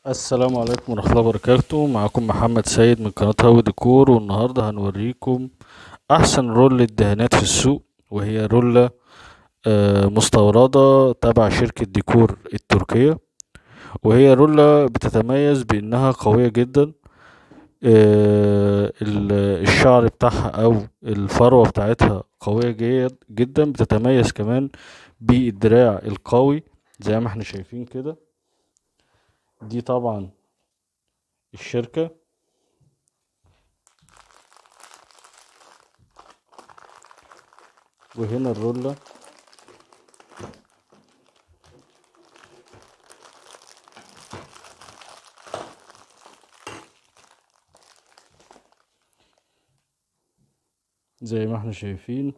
السلام عليكم ورحمة الله وبركاته. معكم محمد سيد من قناة هاوي ديكور، والنهاردة هنوريكم أحسن رولة دهانات في السوق، وهي رولة مستوردة تبع شركة ديكور التركية. وهي رولة بتتميز بأنها قوية جدا. الشعر بتاعها أو الفروة بتاعتها قوية جدا. بتتميز كمان بالدراع القوي زي ما احنا شايفين كده. دي طبعا الشركة. وهنا الرولة زي ما احنا شايفين.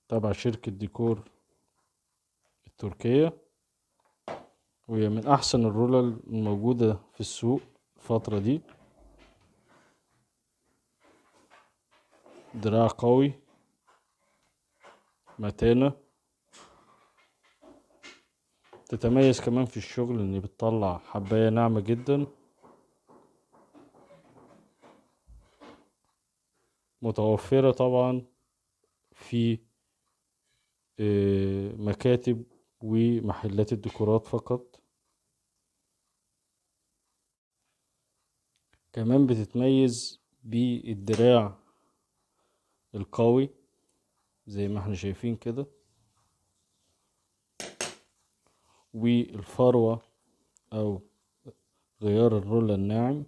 تبع شركة ديكور التركية، وهي من أحسن الرولر الموجودة في السوق الفترة دي. دراع قوي، متانة، تتميز كمان في الشغل إن بتطلع حباية ناعمة جدا، متوفرة طبعا في مكاتب ومحلات الديكورات فقط. كمان بتتميز بالدراع القوي زي ما احنا شايفين كده، والفروة أو غيار الرولة الناعم.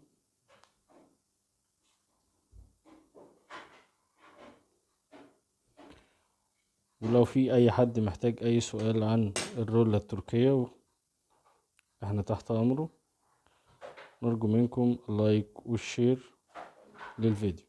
ولو في اي حد محتاج اي سؤال عن الرولة التركية احنا تحت امره. نرجو منكم اللايك والشير للفيديو.